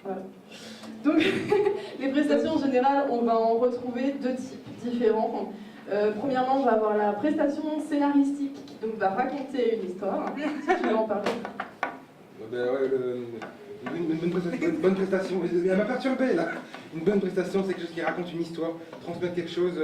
Voilà. Donc, les prestations en général, on va en retrouver deux types différents. Premièrement, on va avoir la prestation scénaristique qui donc va raconter une histoire. Si tu veux en parler. Une bonne prestation, elle m'a perturbé là. Une bonne prestation, c'est quelque chose qui raconte une histoire, transmettre quelque chose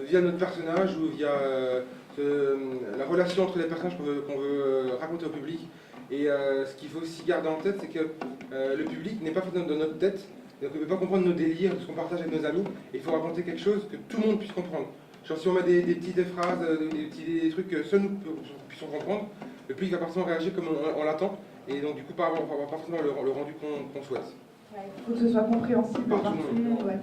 via notre personnage ou via la relation entre les personnages qu'on veut raconter au public. Et ce qu'il faut aussi garder en tête, c'est que le public n'est pas fait dans notre tête, donc il ne peut pas comprendre nos délires, ce qu'on partage avec nos amis, et il faut raconter quelque chose que tout le monde puisse comprendre. Genre si on met des petites phrases, des trucs que seuls nous puissions comprendre, le public va forcément réagir comme on l'attend, et donc du coup pas forcément le rendu qu'on souhaite. Il faut que ce soit compréhensible par tout le monde. Ouais.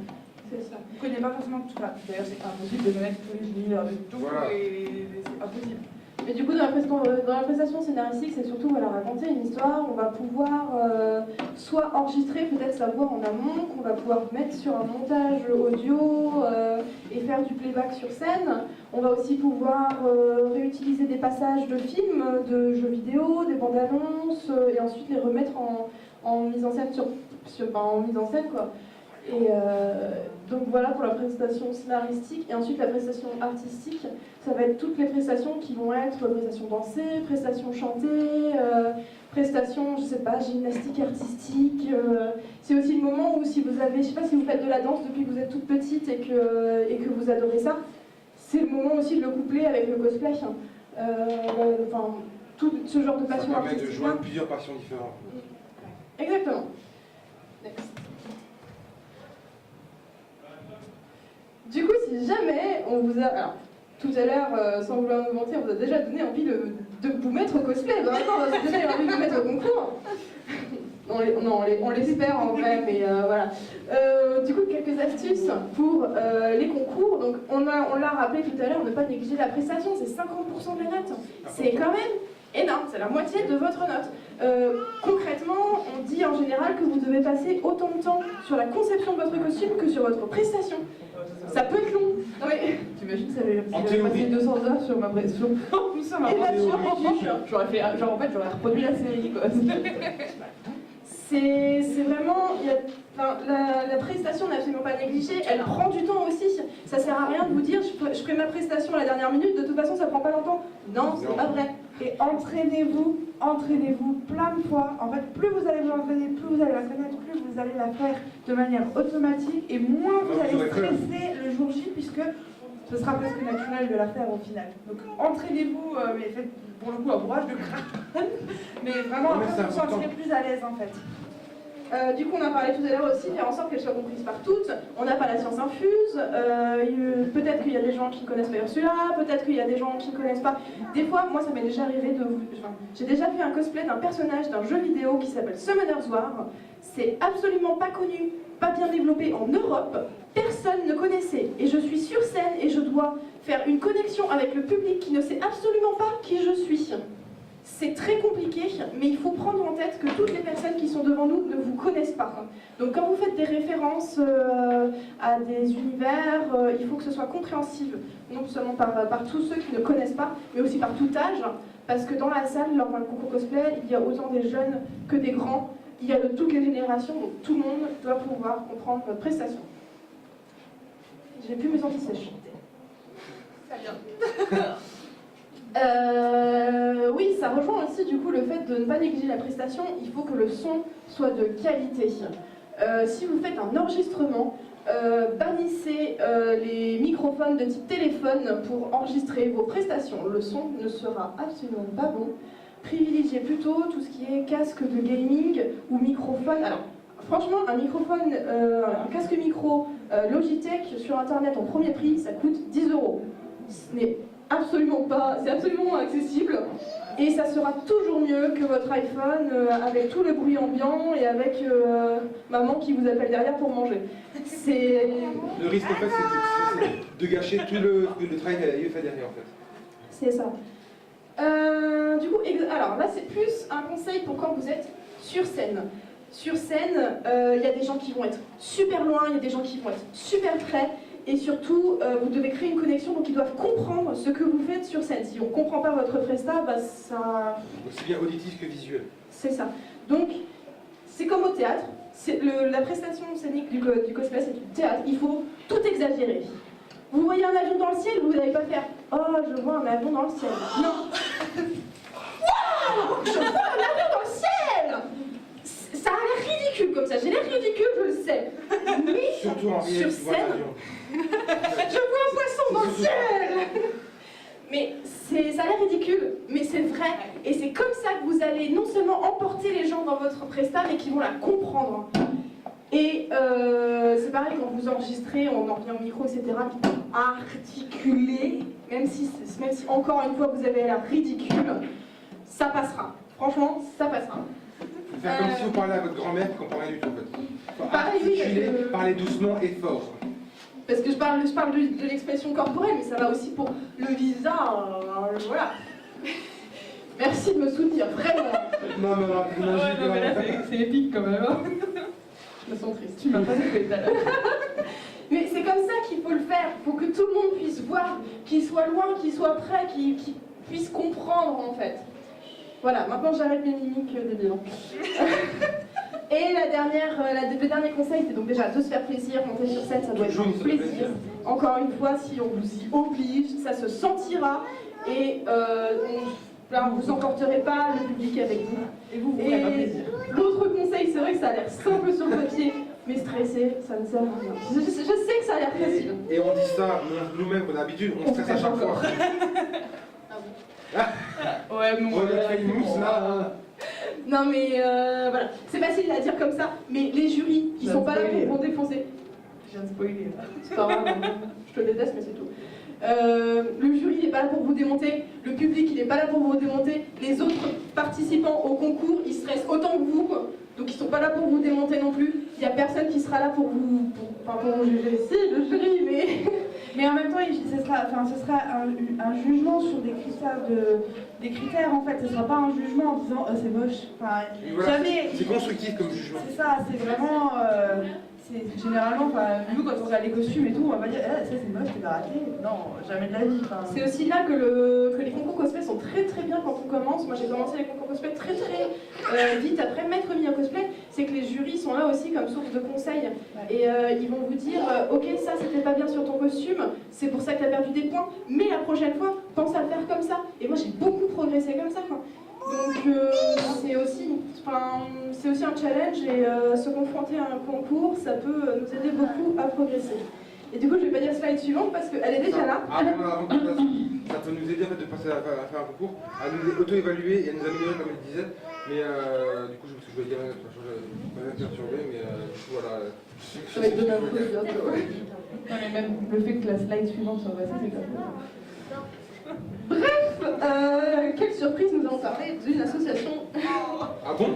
C'est ça. On ne connaît pas forcément tout ça. D'ailleurs, c'est impossible de connaître tous les univers de tout, voilà. Et c'est impossible. Mais du coup, dans la prestation scénaristique, c'est surtout voilà, raconter une histoire. On va pouvoir soit enregistrer peut-être sa voix en amont, qu'on va pouvoir mettre sur un montage audio et faire du playback sur scène. On va aussi pouvoir réutiliser des passages de films, de jeux vidéo, des bandes annonces, et ensuite les remettre en mise en scène en mise en scène quoi. Et donc voilà pour la prestation scénaristique. Et ensuite la prestation artistique, ça va être toutes les prestations qui vont être prestations dansées, prestations chantées, prestations, je sais pas, gymnastique artistique. C'est aussi le moment où si vous avez, je sais pas si vous faites de la danse depuis que vous êtes toute petite et que vous adorez ça, c'est le moment aussi de le coupler avec le cosplay. Enfin, tout ce genre de passion artistique. Ça permet de joindre plusieurs passions différentes. Exactement. Next. Du coup, si jamais on vous a... Alors, tout à l'heure, sans vouloir nous mentir, on vous a déjà donné envie de vous mettre au cosplay. Maintenant, on a déjà envie de vous mettre au concours. On l'espère en vrai, mais voilà. Du coup, quelques astuces pour les concours. Donc, on l'a rappelé tout à l'heure, ne pas négliger la prestation, c'est 50% de la note. C'est quand même énorme, c'est la moitié de votre note. Concrètement, on dit en général que vous devez passer autant de temps sur la conception de votre costume que sur votre prestation. Ça peut être long. Oui. T'imagines si j'avais passé 200 heures sur ma prestation. J'aurais fait, genre en fait, j'aurais reproduit la série quoi. C'est vraiment, la prestation n'est absolument pas négligée, elle prend du temps aussi. Ça sert à rien de vous dire je ferai ma prestation à la dernière minute, de toute façon ça prend pas longtemps. Non, c'est pas vrai. Et entraînez-vous plein de fois. En fait, plus vous allez vous entraîner, plus vous allez la connaître, plus vous allez la faire de manière automatique et moins vous allez stresser le jour J puisque ce sera presque naturel de la faire au final. Donc entraînez-vous, mais faites pour le coup un bourrage de crâne, mais vraiment après vous vous sentirez plus à l'aise en fait. Du coup, on a parlé tout à l'heure aussi, faire en sorte qu'elle soit comprise par toutes. On n'a pas la science infuse. Peut-être qu'il y a des gens qui ne connaissent pas Ursula, peut-être qu'il y a des gens qui ne connaissent pas. Des fois, moi, ça m'est déjà arrivé de... j'ai déjà fait un cosplay d'un personnage d'un jeu vidéo qui s'appelle Summoner's War. C'est absolument pas connu, pas bien développé en Europe. Personne ne connaissait. Et je suis sur scène et je dois faire une connexion avec le public qui ne sait absolument pas qui je suis. C'est très compliqué, mais il faut prendre en tête que toutes les personnes qui sont devant nous ne vous connaissent pas. Donc quand vous faites des références à des univers, il faut que ce soit compréhensible, non seulement par tous ceux qui ne connaissent pas, mais aussi par tout âge, parce que dans la salle, lors d'un concours cosplay, il y a autant des jeunes que des grands, il y a de toutes les générations, donc tout le monde doit pouvoir comprendre votre prestation. J'ai plus mes anti-sèches. Ça vient. Oui, ça rejoint aussi du coup le fait de ne pas négliger la prestation. Il faut que le son soit de qualité. Si vous faites un enregistrement, bannissez les microphones de type téléphone pour enregistrer vos prestations. Le son ne sera absolument pas bon. Privilégiez plutôt tout ce qui est casque de gaming ou microphone. Alors, franchement, un microphone, un casque micro Logitech sur internet en premier prix, ça coûte 10 €. Ce n'est absolument pas, c'est absolument accessible et ça sera toujours mieux que votre iPhone avec tout le bruit ambiant et avec maman qui vous appelle derrière pour manger. Le risque en fait c'est de gâcher tout le travail qu'elle a fait derrière en fait. C'est ça. Du coup, alors là c'est plus un conseil pour quand vous êtes sur scène. Sur scène, il y a des gens qui vont être super loin, il y a des gens qui vont être super près. Et surtout, vous devez créer une connexion, donc ils doivent comprendre ce que vous faites sur scène. Si on ne comprend pas votre presta, bah ça... Aussi bien auditif que visuel. C'est ça. Donc, c'est comme au théâtre, la prestation scénique du cosplay, c'est du théâtre, il faut tout exagérer. Vous voyez un avion dans le ciel, vous n'allez pas faire « Oh, je vois un avion dans le ciel ». Non. Waouh, je vois un avion dans le ciel. Ça a l'air ridicule comme ça, j'ai l'air ridicule, je le sais. Mais Surtout en sur scène, je vois un poisson dans le ciel. Mais ça a l'air ridicule, mais c'est vrai. Et c'est comme ça que vous allez non seulement emporter les gens dans votre presta, mais qu'ils vont la comprendre. Et c'est pareil, quand vous enregistrez, on en revient au micro, etc. Articuler, même si encore une fois vous avez l'air ridicule, ça passera. Franchement, ça passera. Faut faire comme si vous parliez à votre grand-mère qui comprend rien du tout en fait. Faut Pareil, parler doucement et fort. Parce que je parle de l'expression corporelle, mais ça va aussi pour le visage, voilà. Merci de me soutenir, vraiment. Non, mais là c'est épique quand même. Hein. Je me sens triste. Tu m'as pas fait tout à l'heure. Mais c'est comme ça qu'il faut le faire. Il faut que tout le monde puisse voir, qu'il soit loin, qu'il soit près, qu'il puisse comprendre en fait. Voilà, maintenant j'arrête mes mimiques débiles. Et le dernier conseil, c'est donc déjà de se faire plaisir, monter sur scène, ça doit être un plaisir. Encore une fois, si on vous y oblige, ça se sentira et là, vous emporterez pas le public avec vous. Et vous ferez pas plaisir. L'autre conseil, c'est vrai que ça a l'air simple sur le papier, mais stressé, ça ne sert à rien. Je sais que ça a l'air facile. Et on dit ça, nous-mêmes, qu'on a l'habitude, on stresse à chaque fois. Ouais, bon, On a fait une mousse là. Non mais voilà, c'est facile à dire comme ça, mais les jurys qui sont pas là pour vous défoncer. Je viens de spoiler là. C'est pas grave, je te déteste mais c'est tout. Le jury n'est pas là pour vous démonter, le public il n'est pas là pour vous démonter, les autres participants au concours ils stressent autant que vous, quoi. Donc ils sont pas là pour vous démonter non plus. Il n'y a personne qui sera là pour vous juger. Si, le jury, mais... Mais en même temps, ce sera un jugement sur des critères en fait. Ce ne sera pas un jugement en disant c'est moche. Enfin, Voilà, jamais. c'est constructif comme jugement. C'est ça, c'est vraiment. Généralement, nous quand on regarde les costumes et tout, on va pas dire ça c'est moche, t'es raté. Non, jamais de la vie. C'est aussi là que les concours cosplay sont très très bien quand on commence. Moi j'ai commencé les concours cosplay très vite après m'être mis en cosplay. C'est que les jurys sont là aussi comme source de conseils. Et ils vont vous dire ok, ça c'était pas bien sur ton costume, c'est pour ça que t'as perdu des points, mais la prochaine fois, pense à le faire comme ça. Et moi j'ai beaucoup progressé comme ça, quoi. Donc c'est aussi un challenge et se confronter à un concours, ça peut nous aider beaucoup à progresser. Et du coup, je vais pas dire slide suivante parce qu'elle est déjà là. Ça peut nous aider en fait, de passer à faire un concours, à nous auto-évaluer et à nous améliorer comme elle disait. Mais du coup, je voulais dire, je vais pas perturber, mais du coup, voilà. Ça va être donné un peu bientôt. Non, mais même le fait que la slide suivante soit passée, c'est pas bon. Bref, quelle surprise, nous allons parler d'une association. Ah bon?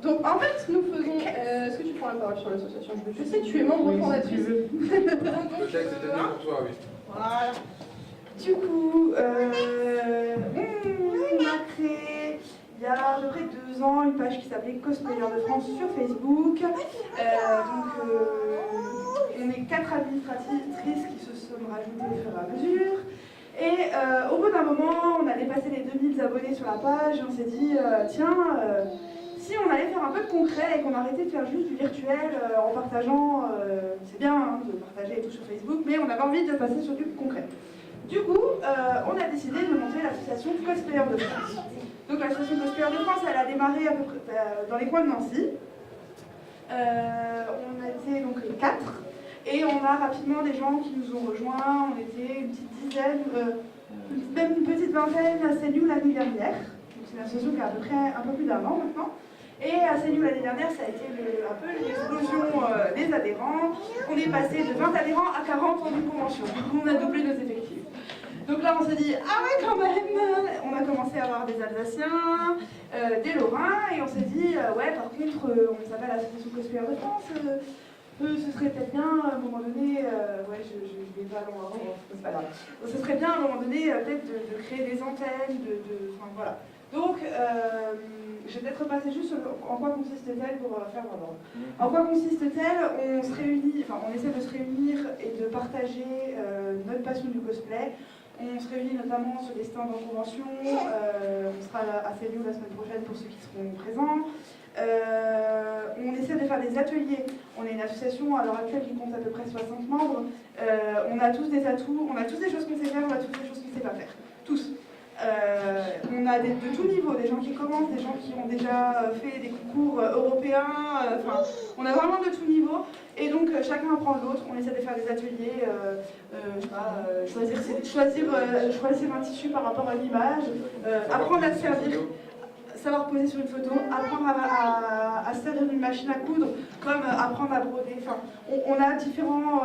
Donc en fait, nous faisons... Est-ce que tu prends la parole sur l'association? Je sais que tu es membre fondatrice. Le texte est peut-être mieux pour toi, oui. Voilà. Du coup, on a créé il y a à peu près 2 ans une page qui s'appelait Cosplayer de France sur Facebook. On est 4 administratrices qui se sont rajoutées au fur et à mesure. Et au bout d'un moment, on a dépassé les 2000 abonnés sur la page et on s'est dit, si on allait faire un peu de concret et qu'on arrêtait de faire juste du virtuel en partageant, c'est bien hein, de partager et tout sur Facebook, mais on avait envie de passer sur du concret. Du coup, on a décidé de monter l'association Cosplayer de France. Donc l'association Cosplayer de France, elle a démarré à peu près dans les coins de Nancy. On était donc 4. Et on a rapidement des gens qui nous ont rejoints, on était une petite dizaine, même une petite vingtaine à CNU l'année dernière. C'est une association qui a à peu près un peu plus d'1 an maintenant. Et à CNU l'année dernière, ça a été un peu l'explosion des adhérents. On est passé de 20 adhérents à 40 en une convention. On a doublé nos effectifs. Donc là, on s'est dit, ah ouais, quand même. On a commencé à avoir des Alsaciens, des Lorrains, et on s'est dit, ouais, par contre, on s'appelle l'association Cosplayer de France. Ce serait peut-être bien à un moment donné, ouais, je vais pas loin, c'est pas grave. Ce serait bien à un moment donné peut-être de créer des antennes, enfin voilà. Donc, je vais peut-être repasser juste sur en quoi consiste-t-elle pour faire l'ordre. En quoi consiste-t-elle? On se réunit, enfin on essaie de se réunir et de partager notre passion du cosplay. On se réunit notamment sur des stands en convention, on sera à CNU la semaine prochaine pour ceux qui seront présents. On essaie de faire des ateliers. On est une association à l'heure actuelle qui compte à peu près 60 membres. On a tous des atouts, on a tous des choses qu'on sait faire, on a tous des choses qu'on ne sait pas faire. Tous. On a de tout niveau, des gens qui commencent, des gens qui ont déjà fait des concours européens, enfin, on a vraiment de tout niveau. Et donc chacun apprend de l'autre, on essaie de faire des ateliers, je sais pas, choisir un tissu par rapport à l'image, apprendre à se servir, savoir poser sur une photo, apprendre à se servir d'une machine à coudre, comme apprendre à broder. Enfin, on a différents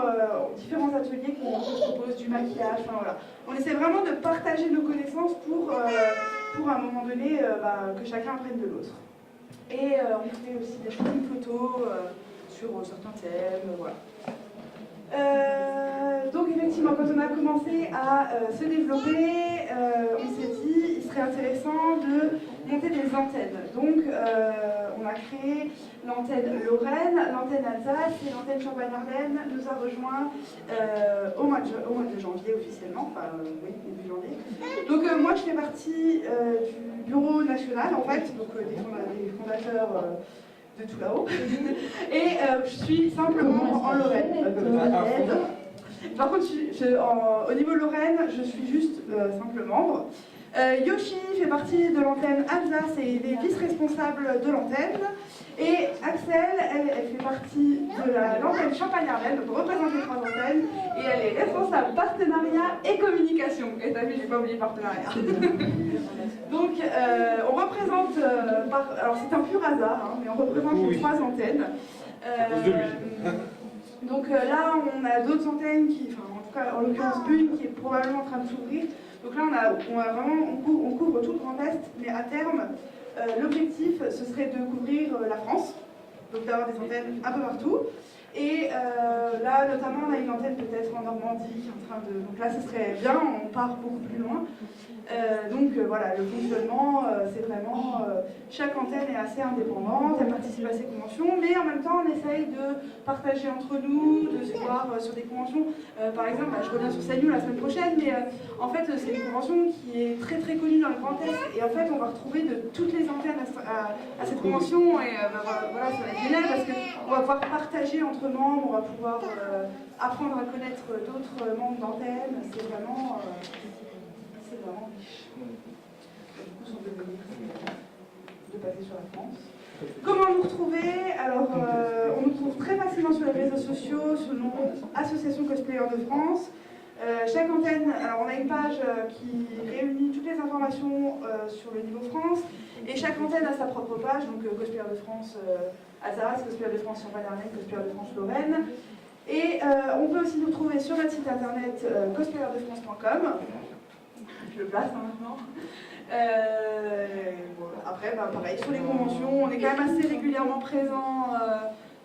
ateliers qu'on propose, du maquillage, enfin voilà. On essaie vraiment de partager nos connaissances pour à un moment donné que chacun apprenne de l'autre. Et on fait aussi des shootings photos sur certains thèmes, voilà. Donc effectivement, quand on a commencé à se développer, on s'est dit il serait intéressant de monter des antennes. Donc on a créé l'antenne Lorraine, l'antenne Alsace et l'antenne Champagne-Ardenne nous a rejoint au mois de janvier officiellement, enfin oui, début janvier. Donc moi je fais partie du bureau national en fait, donc des fondateurs de tout là-haut. Et je suis simplement en Lorraine. Par contre, au niveau Lorraine, je suis juste simple membre. Yoshi fait partie de l'antenne Alsace et il est vice-responsable de l'antenne. Et Axel, elle fait partie de l'antenne Champagne-Ardenne, donc représente les 3 antennes. Et elle est responsable partenariat et communication. Et t'as vu, j'ai pas oublié partenariat. Donc, on représente, alors c'est un pur hasard, hein, mais on représente les 3 antennes. Donc là, on a d'autres antennes qui, enfin en tout cas, en l'occurrence une qui est probablement en train de s'ouvrir. Donc là, on couvre tout le Grand Est, mais à terme, l'objectif, ce serait de couvrir la France, donc d'avoir des antennes un peu partout. Et là, notamment, on a une antenne peut-être en Normandie qui est en train de... Donc là, ce serait bien, on part beaucoup plus loin. Voilà, le fonctionnement, c'est vraiment... chaque antenne est assez indépendante, elle participe à ces conventions, mais en même temps, on essaye de partager entre nous, de se voir sur des conventions. Par exemple, je reviens sur Sagnou la semaine prochaine, mais en fait, c'est une convention qui est très très connue dans le Grand Est, et en fait, on va retrouver de toutes les antennes à cette convention, et voilà, ça va être génial, parce qu'on va pouvoir partager entre membres, on va pouvoir apprendre à connaître d'autres membres d'antennes, c'est vraiment riche. Du coup, son devenir, c'est de passer sur la France. Comment nous retrouver? Alors, on nous trouve très facilement sur les réseaux sociaux, sous le nom Association Cosplayers de France. Chaque antenne, alors on a une page qui réunit toutes les informations sur le niveau France, et chaque antenne a sa propre page, donc Cosplayers de France Alsace, Cosplayers de France Champagne-Ardenne, Cosplayers de France Lorraine. Et on peut aussi nous trouver sur notre site internet cosplayersdefrance.com. Je le place maintenant. Voilà. Après, pareil, sur les conventions, on est quand même assez régulièrement présent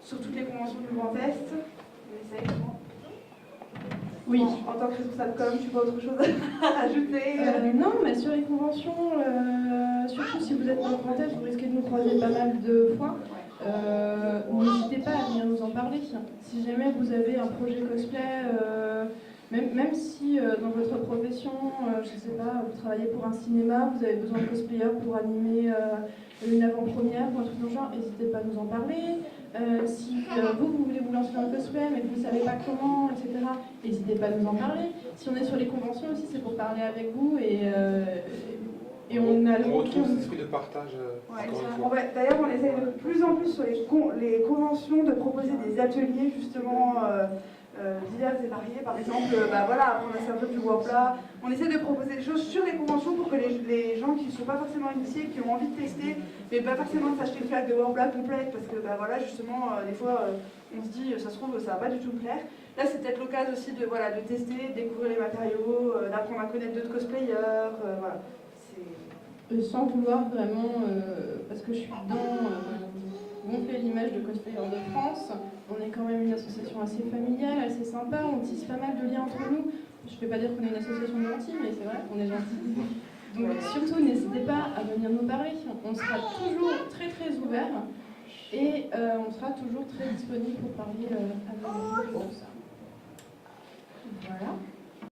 sur toutes les conventions du Grand Est. On essaye, oui. En tant que responsable com, tu vois autre chose à ajouter? Non, mais sur les conventions, surtout si vous êtes dans le Grand Est, vous risquez de nous croiser pas mal de fois. N'hésitez pas à venir nous en parler. Si jamais vous avez un projet cosplay, même si dans votre profession, je ne sais pas, vous travaillez pour un cinéma, vous avez besoin de cosplayers pour animer une avant-première ou un truc dans le genre, n'hésitez pas à nous en parler. Si vous voulez vous lancer dans le cosplay mais que vous ne savez pas comment, etc., n'hésitez pas à nous en parler. Si on est sur les conventions aussi, c'est pour parler avec vous et on retrouve cet esprit de partage. D'ailleurs, on essaie de plus en plus sur les conventions de proposer des ateliers justement divers et variés. Par exemple, apprendre à servir du bois plat. On essaie de proposer des choses sur les conventions pour que les gens qui ne sont pas forcément initiés, qui ont envie de tester, mais pas forcément de s'acheter une flaque de bois plat complète, parce que justement, des fois, on se dit, ça se trouve, ça va pas du tout me plaire. Là, c'est peut-être l'occasion aussi de tester, de découvrir les matériaux, d'apprendre à connaître d'autres cosplayers. Voilà. Sans vouloir vraiment, parce que je suis dedans, gonfler l'image de Cosplayers de France. On est quand même une association assez familiale, assez sympa, on tisse pas mal de liens entre nous. Je ne vais pas dire qu'on est une association de gentils, mais c'est vrai, on est gentils. Donc surtout, n'hésitez pas à venir nous parler. On sera toujours très très ouvert et on sera toujours très disponible pour parler avec vous de tout ça. Voilà.